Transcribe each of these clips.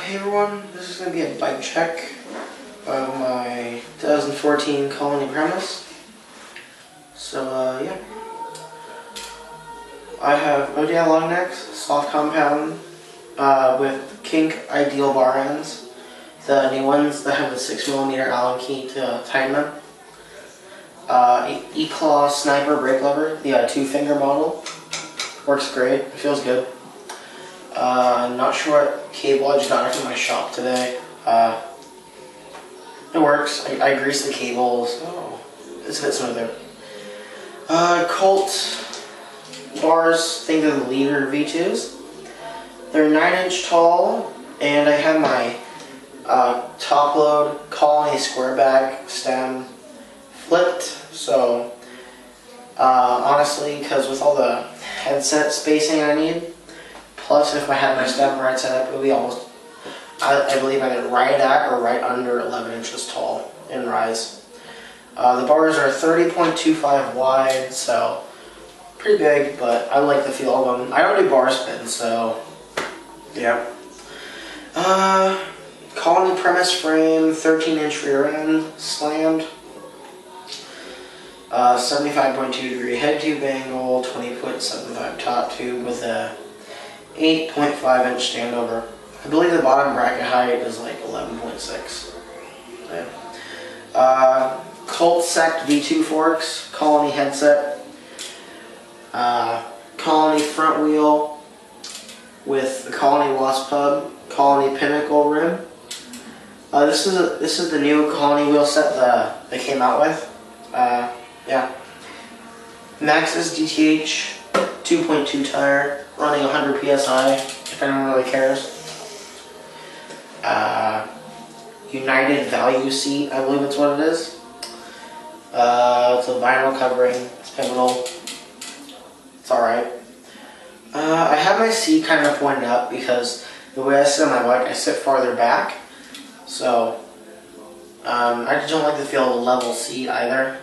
Hey everyone, this is going to be a bike check of my 2014 Colony Premise. So yeah, I have ODI long necks, soft compound with kink ideal bar ends, the new ones that have the 6mm Allen key to tighten them. E-Claw Sniper brake lever, the 2-finger model, works great, it feels good. Not sure what cable I just got from my shop today. It works. I greased the cables. Oh, it's a bit smoother. Colt bars, I think they're the Leader V2s. They're 9-inch tall, and I have my top load Colony square back stem flipped. So honestly, because with all the headset spacing I need, plus if I had my stem right set up, it would be almost, I believe either right at or right under 11 inches tall in rise. The bars are 30.25 wide, so pretty big, but I like the feel of them. I don't do bar spin, so yeah. Colony Premise frame, 13-inch rear end, slammed. 75.2 degree head tube angle, 20.75 top tube with a 8.5 inch standover. I believe the bottom bracket height is like 11.6. Yeah. Colt Sect V2 forks, Colony headset, Colony front wheel with the Colony Wasp hub, Colony Pinnacle rim. This is the new Colony wheel set that they came out with. Yeah. Maxxis DTH 2.2 tire, running 100 PSI, if anyone really cares. United Value seat, I believe it's what it is. It's a vinyl covering, it's pivotal. It's alright. I have my seat kind of pointed up because the way I sit on my bike, I sit farther back. So, I just don't like the feel of a level seat either.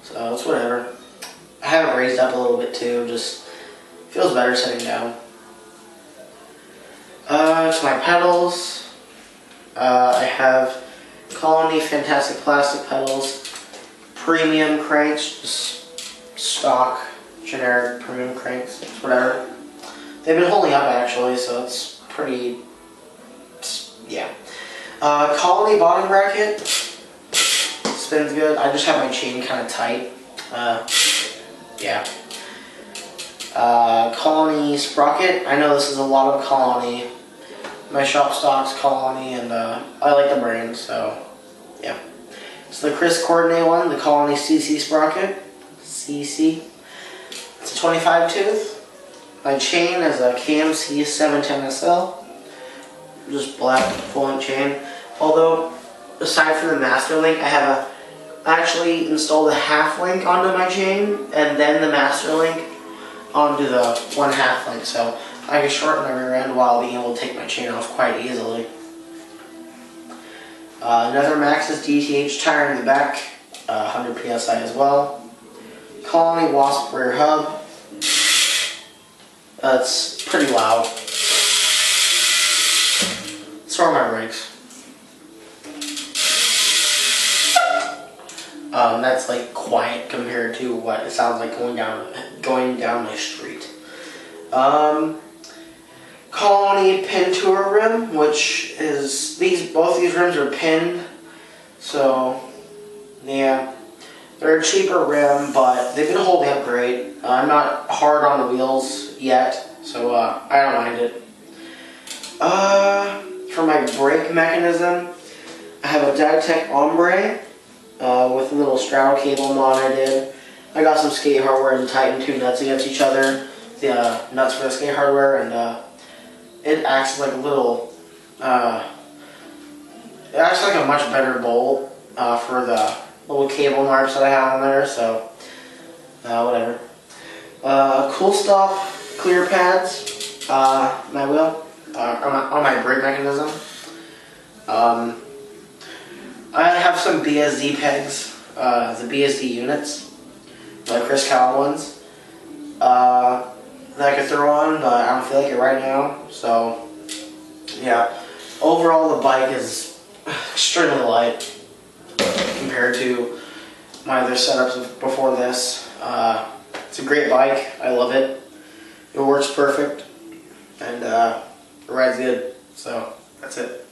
So, it's whatever. I have it raised up a little bit too, just feels better sitting down. To my pedals, I have Colony Fantastic Plastic pedals, premium cranks, just stock, generic premium cranks, whatever. They've been holding up actually, so it's pretty, yeah. Colony bottom bracket, spins good. I just have my chain kind of tight. Yeah. Colony sprocket. I know this is a lot of Colony. My shop stocks Colony, and I like the brand, so yeah. It's the Chris Coordinate one, the Colony CC sprocket. CC. It's a 25 tooth. My chain is a KMC 710 SL. Just black full-length chain. Although, aside from the master link, I actually installed a half link onto my chain, and then the master link onto the 1/2 link, so I can shorten my rear end while being able to take my chain off quite easily. Another Maxxis DTH tire in the back, 100 PSI as well. Colony Wasp rear hub. It's pretty loud. So are my brakes. That's like quiet compared to what it sounds like going down my street. Colony Pin Tour rim, which is both these rims are pinned, so yeah, they're a cheaper rim, but they've been holding up great. I'm not hard on the wheels yet, so I don't mind it. For my brake mechanism, I have a Drivetrain Ombre. With a little straddle cable mod I did. I got some skate hardware and tightened 2 nuts against each other. The nuts for the skate hardware, and it acts like a little, it acts like a much better bolt for the little cable marks that I have on there, so whatever. Cool Stuff clear pads, my wheel, on my brake mechanism. I have some BSD pegs, the BSD units, like Chris Cowan ones, that I could throw on, but I don't feel like it right now, so yeah. overall the bike is extremely light compared to my other setups before this. It's a great bike. I love it. It works perfect, and it rides good. So that's it.